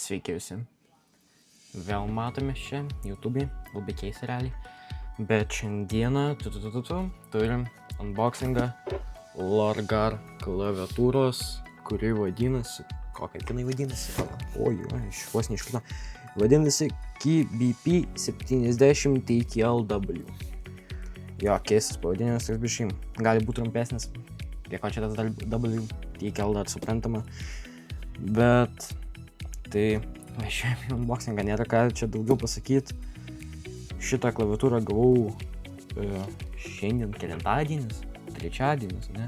Sveiki visi. Vėl matomės čia, YouTube'e, labai keista realiai. Bet šiandieną turim unboxingą Lorgar klaviatūros, kuri vadinasi... Kokia jinai vadinasi? Oi, iš vos neiškrito. Vadinasi KBP 70 TKLW. Jo, keistas pavadinimas, tas biškai. Gali būti trumpesnis. Prie ko čia tas W, TKL dar suprantama. Bet... Tai šiandien unboxingą nėra ką čia daugiau pasakyti. Šitą klaviatūrą gavau šiandien kelintadienis, trečiadienis, ne?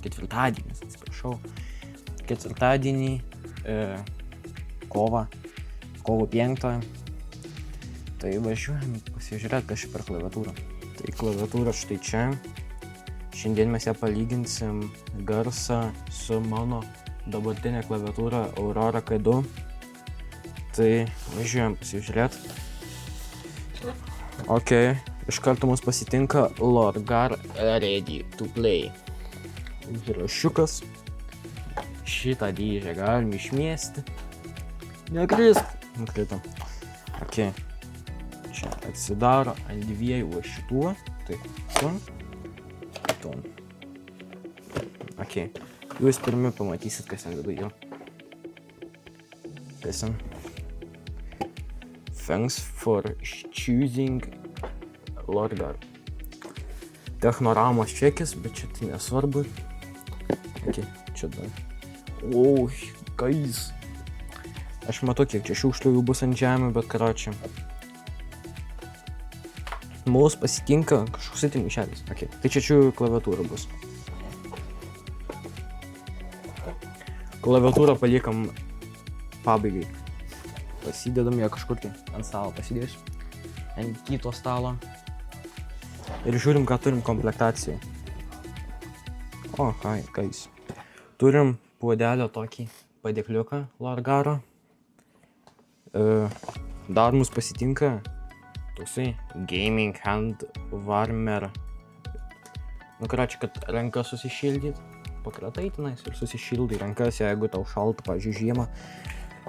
Ketvirtadienis, atsiprašau. Ketvirtadienį, kovo 5. Tai važiuojam pasižiūrėti, kas čia per klaviatūrą. Tai klaviatūra štai čia. Šiandien mes ją palyginsim garsą su mano dabartinė klaviatūra Aurora K2. Tai važiuojam pasižiūrėti. Ok, iš karto mus pasitinka Lorgar Ready to Play. Užrašiukas. Šitą dėžę galim išmesti. Nekrisk. Nukrito. Ok. Čia atsidaro ant dviejų va šituo. Tai ton. Ok. Jūs pirmi pamatysit, kas ten viduje. Listen. Thanks for choosing Lorgar. Technoramos čekis, bet čia tai nesvarbu. Ok, čia dar. Oi, kais. Aš matau, kiek čia šiukšlių jau bus ant žemė, bet karočią. Mūsų pasitinka kažkoks itin mišelis. Ok, tai čia klaviatūra bus. Klaviatūrą paliekam pabaigai. Pasidedam ją kažkur ant stalo pasidėsiu. Ant kito stalo. Ir žiūrim, ką turim komplektaciją. O, kais. Turim puodelio tokį padėkliuką Lorgaro. Dar mus pasitinka toksai gaming hand warmer. Nu, karočią, kad rankas susišildyt. Pakratai tenais ir susišildai rankas, jeigu tau šalta, pavyzdžiui, žiemą.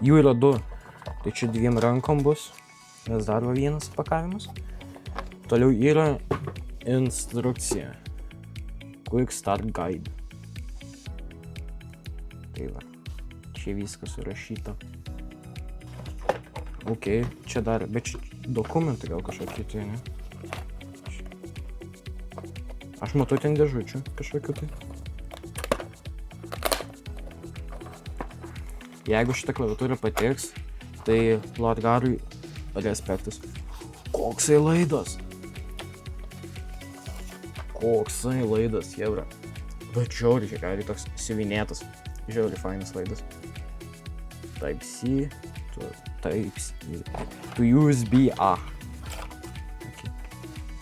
Jų yra 2. Tai čia 2 rankom bus, nes dar vienas pakavimas. Toliau yra instrukcija. Quick Start Guide. Tai va, čia viskas surašyta. Ok, čia dar, bet čia dokumentai gal kažkokie tai, ne? Aš matau ten dėžučių kažkokių tai. Jeigu šitą klaviatūrą patiks, tai Lorgarui respektas. Koksai laidas, jebra. Bet žiauriai, žiūrėkai, toks siuvinėtas. Žiauriai fainas laidas. Type-C, to USB-A. Okay.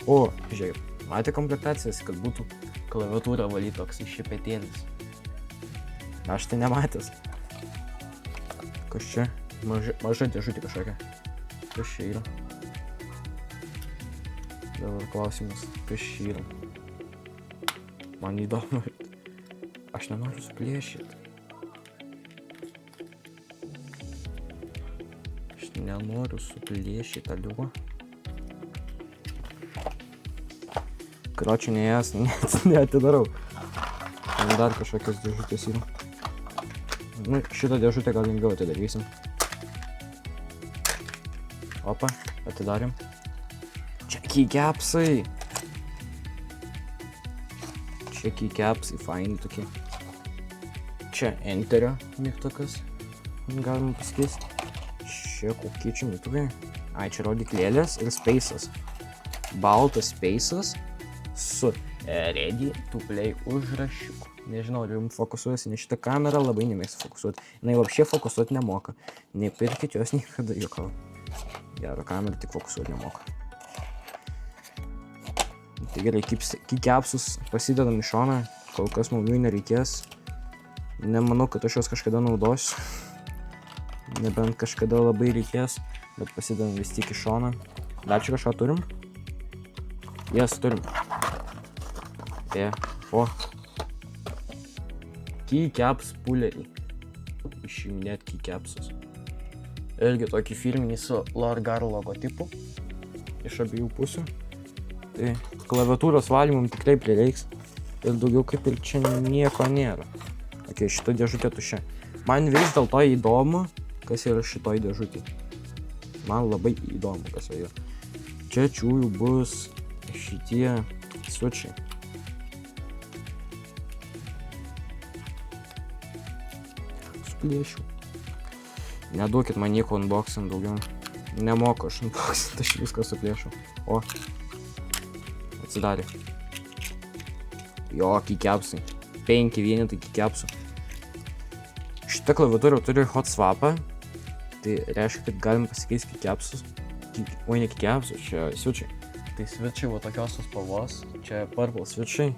O, žiūrėk, matė komplektacijas, kad būtų klaviatūra valyti toks šepetėlis. Aš tai nematęs. Kas čia? Maža dėžutė kažkokia. Kas čia yra? Dabar klausimas, kas čia yra? Man įdomu. Aš nenoriu suplėšyti. Aliuo. Karočią nejas, neatidarau. Man dar kažkokios dėžutės yra. Nu, šitą dėžutę gal lengviau atidarysim. Opa, atidarėm. Čia keycapsai. Faini tokie. Čia enterio mygtukas. Galima pasikeisti. Čia kokie čia mygtukai. Ai, čia rodiklėlės ir space'as. Baltas space'as su Ready to Play užrašiuku. Nežinau, ar jums fokusuojasi, nes šitą kamerą labai nemėgsta fokusuoti. Jinai vapšė fokusuoti nemoka. Nepirkit jos niekada jokau. Gerą kamerą tik fokusuoti nemoka. Tai gerai, keycapsus pasidedam į šoną. Kol kas mums jų nereikės. Nemanau, kad aš juos kažkada naudosiu. Nebent kažkada labai reikės. Bet pasidedam vis tik į šoną. Dar čia kažką turim? Jas, turim. Keycaps puleriai. Išiminėt keycapsus. Irgi tokį filminį su Lorgar logotipu. Iš abiejų pusių. Tai klaviatūros valymum tikrai prireiks. Ir daugiau kaip ir čia nieko nėra. Ok, šita dėžutė tuščia. Man vis dėlto įdomu, kas yra šitoj dėžutė. Man labai įdomu, kas yra. Čia čiūjų bus šitie switchai. Suplėšiu. Neduokit man nieko unboxing daugiau. Nemoku aš unboxing, aš viską suplėšiu. O. Atsidarė. Jo, kikepsai. 5 vienetai kikepsų. Šita klaviatūra turi hot swapą. Tai reiškia, kad galim pasikeisti kikepsus. Oi, ne kikepsus, čia switchai. Tai switchai va tokios spalvos. Čia purple switchai.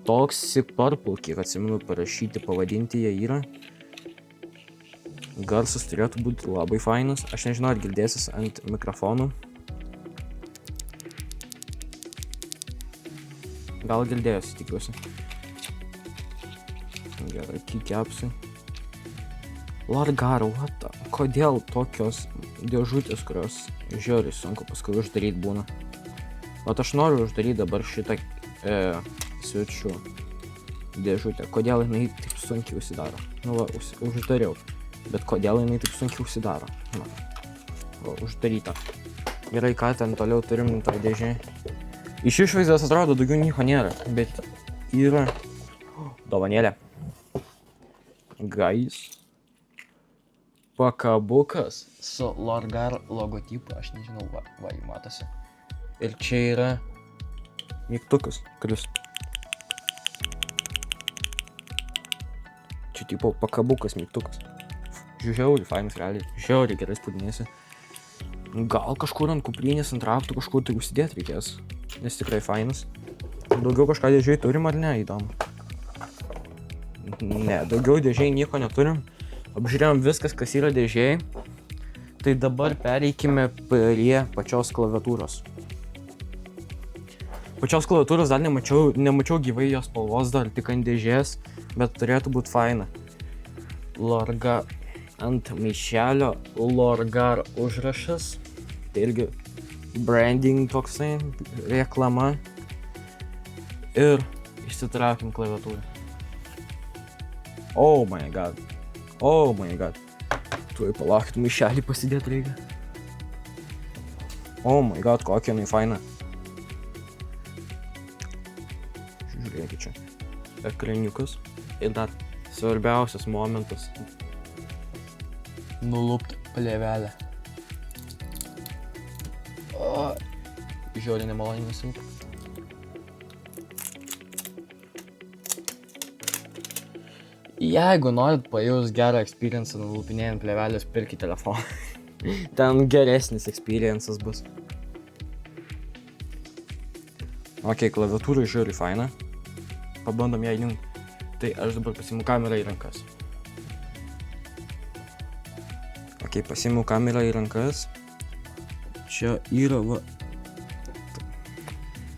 Toxic purple, kiek atsimenu parašyti, pavadinti jie yra. Garsas turėtų būti labai fainas. Aš nežinau, ar girdėsis ant mikrofonų. Gal girdėjosi, tikiuosi. Gerai, kikepsai. Lorgar, what? Kodėl tokios dėžutės, kurios žiauriai sunku paskui uždaryti būna? Vat aš noriu uždaryti dabar šitą switchų dėžutę. Kodėl jinai taip sunkiai užsidaro? Nu va, uždariau. Bet kodėl jinai taip sunkiai užsidaro? Na, va, uždaryta. Gerai, ką ten toliau turim tą dėžę. Iš išvaizdos atrodo daugiau nieko nėra, bet yra dovanėlė. Guys. Pakabukas su Lorgar logotipu, aš nežinau, va, jį matosi. Ir čia yra mygtukas, kuris. Čia tipo pakabukas mygtukas. Žiauriai fainas, realiai. Žiauriai gerai spūdinėsi. Gal kažkur ant kuprinės, ant raktų kažkur tai užsidėti reikės. Nes tikrai fainas. Daugiau kažką dėžiai turim ar ne, įdomu. Ne, daugiau dėžiai nieko neturim. Apžiūrėjom viskas, kas yra dėžiai. Tai dabar pereikime prie pačios klaviatūros. Pačios klaviatūros dar nemačiau gyvai jos spalvos dar tik ant dėžės, bet turėtų būti faina. Lorgar ant maišelio Lorgar užrašas. Tai irgi branding toksai, reklama. Ir išsitraukim klaviatūrą. Oh my god. Oh my god. Tuoj palaukit, maišelį pasidėti reikia. Oh my god, kokia jinai faina. Žiūrėkit čia. Ekraniukas. Ir dar svarbiausias momentas. Nulupti plėvelę. Žiauriai nemaloniai nusimti. Jeigu norit pajaus gerą experience nulupinėjant plėvelės, pirkit telefoną. Ten geresnis experiences bus. Ok, klaviatūra žiauriai faina. Pabandom ją įjungti. Tai aš dabar pasiimu kamerą į rankas. Ok, pasiimu kamerą į rankas. Čia yra va...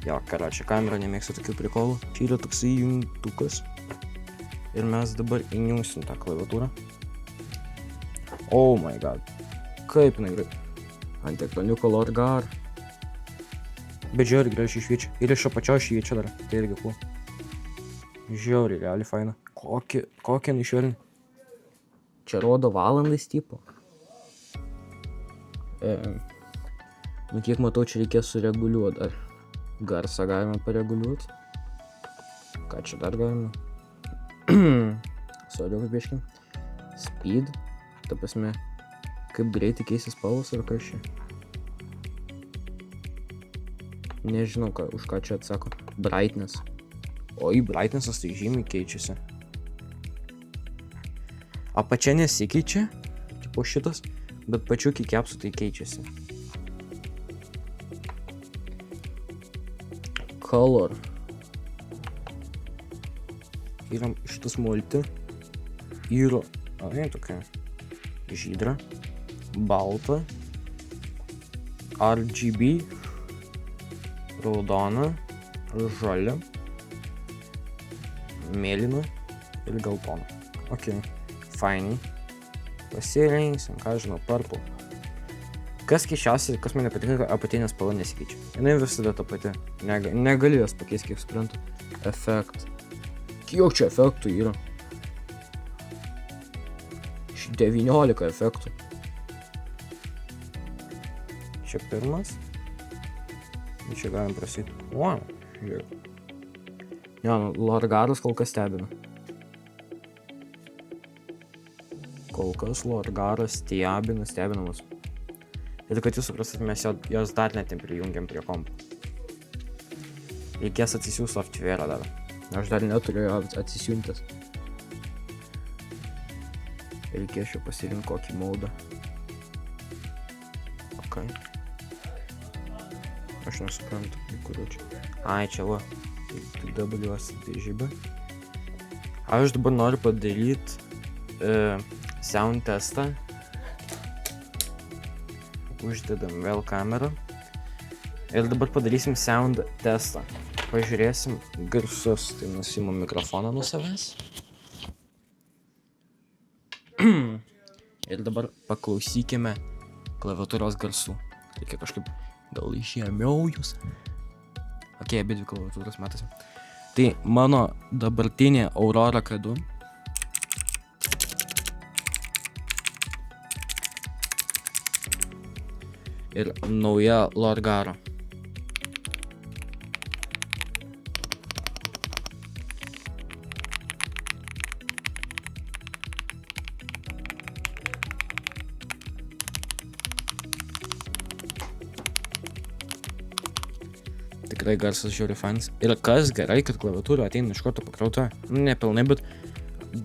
Jo, karačia, kamera nemėgsta tokių prikolų. Čia yra toksai jungtukas. Ir mes dabar įjungsim tą klaviatūrą. Oh my god. Kaip jinai gerai. Ant ekraniuko Lorgar. Bet žiauriai gražiai šviečia. Ir iš apačios šviečia dar. Tai irgi cool. Žiauriai, realiai faina. Kokia jinai švelni. Čia rodo valandas tipo. Nu kiek matau, čia reikės sureguliuoti dar. Garsą galima pareguliuoti. Ką čia dar galima? Sorry, biškį. Speed. Ta prasme, kaip greitai keisis spalvos ar kas čia. Nežinau, už ką čia atsako. Brightness. Oi, brightnessas tai žymiai keičiasi. Apačia nesikeičia, tipo šitas, bet pačių kikepsų tai keičiasi. Color. Yra šitas multi. Yra, tokia žydra, balta, RGB, raudona, žalia, mėlyna ir geltona. Ok, fainai. pasirinksim, ką žinau, purple. Kas keičiausiai, kas man nepatinka, apatinė spalva nesikeičia. Jinai visada ta pati. Negali jos pakeisti, kiek suprantu. Efekt. Kiek čia efektų yra? 19 efektų. Čia pirmas. Ir čia galim prasyti. O, žiūrėk. Jo, Lorgaras kol kas stebina. Kol kas Lorgaras stebinamas. Ir kad jūs suprasit, mes jos dar netim prijungiam prie kompo. Reikės atsisiųsti software dar. Aš dar neturiu atsisiuntęs. Reikės jau pasirinkti kokį modą. Ok. Aš nesuprantu, į kuriuo čia. Ai, čia va. WSDŽB. Aš dabar noriu padaryti sound testą. Uždedam vėl kamerą. Ir dabar padarysim sound testą. Pažiūrėsim garsus. Tai nusimam mikrofoną nuo savęs. Ir dabar paklausykime klaviatūros garsų. Reikia kažkaip gal išėmiau jūs. Ok, abidvi klaviatūros matosi. Tai mano dabartinė Aurora K2. Ir nauja Lorgaro. Tikrai garsas žiūri fans. Ir kas gerai, kad klaviatūra ateina iš karto pakrauta. Nepilnai, bet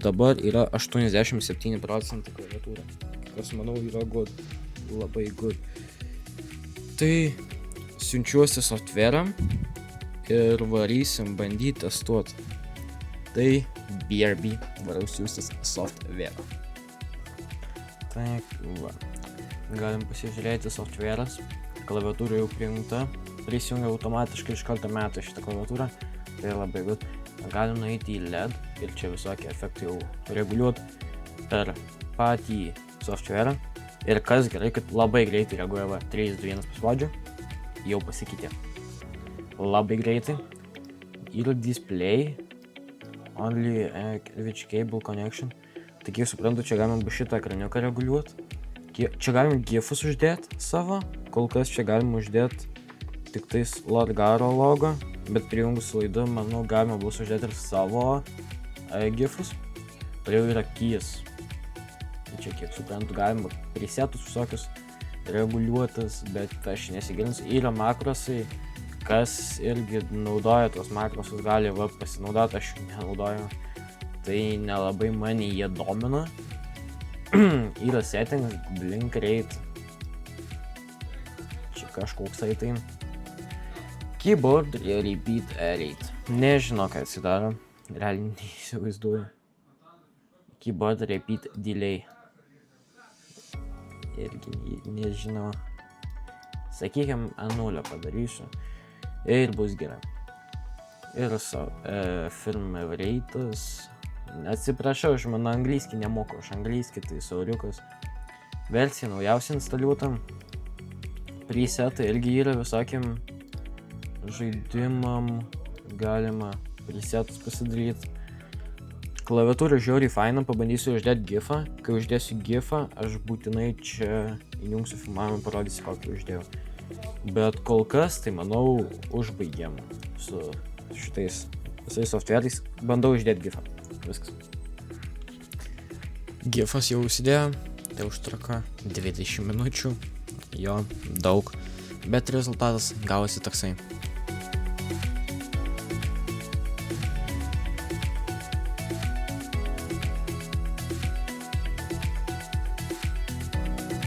dabar yra 87% klaviatūra. Kas manau yra good. Labai good. Tai siunčiuosi software'ą ir varysim bandyti testuoti. Tai BRB varau siūstis software'ą. Taip, va. Galim pasižiūrėti software'as. Klaviatūra jau prijungta. Prisijungia automatiškai iš karto meta šitą klaviatūrą. Tai labai good. Galim nueiti į LED ir čia visokie efektai jau reguliuoti per patį software'ą. Ir kas gerai, kad labai greitai reaguoja, va, 3, 2, 1 paspaudžiu, jau pasikeitė. Labai greitai. Yra display, only which cable connection. Tai kiek suprantu, čia galima bus šitą ekraniuką reguliuoti. Čia galim gifus uždėti savo, kol kas čia galim uždėti tik tais Lorgaro logo, bet prijungus laidą, manau, galima bus uždėti ir savo gifus. Tai jau yra keys. Čia, kiek suprantu, galima presetus visokius reguliuotas, bet aš nesigilinsiu. Yra makrosai, kas irgi naudoja tuos makrosus, gali va pasinaudoti, aš nenaudoju. Tai nelabai mane jie domina. Yra settings, blink rate. Čia kažkoksai tai. Keyboard repeat rate. Nežinau, ką atsidaro. Realiai neįsivaizduoju. Keyboard repeat delay. Irgi nežinau. Sakykim, A0 padarysiu. Ir bus gerai. Ir film ratas. Atsiprašau, aš mano angliškai nemoku. Aš angliškai tai sauriukas. Versija naujausia instaliuota. Presetai irgi yra visokiam žaidimam. Galima presetus pasidaryti. Klaviatūra žiauriai faina, pabandysiu uždėti gifą. Kai uždėsiu gifą, aš būtinai čia įjungsiu filmavimą, parodysiu, kokį uždėjau. Bet kol kas, tai manau, užbaigiam su šitais visais software'ais. Bandau uždėti gifą. Viskas. Gifas jau užsidėjo, tai užtruko 20 minučių. Jo, daug. Bet rezultatas gavosi toksai.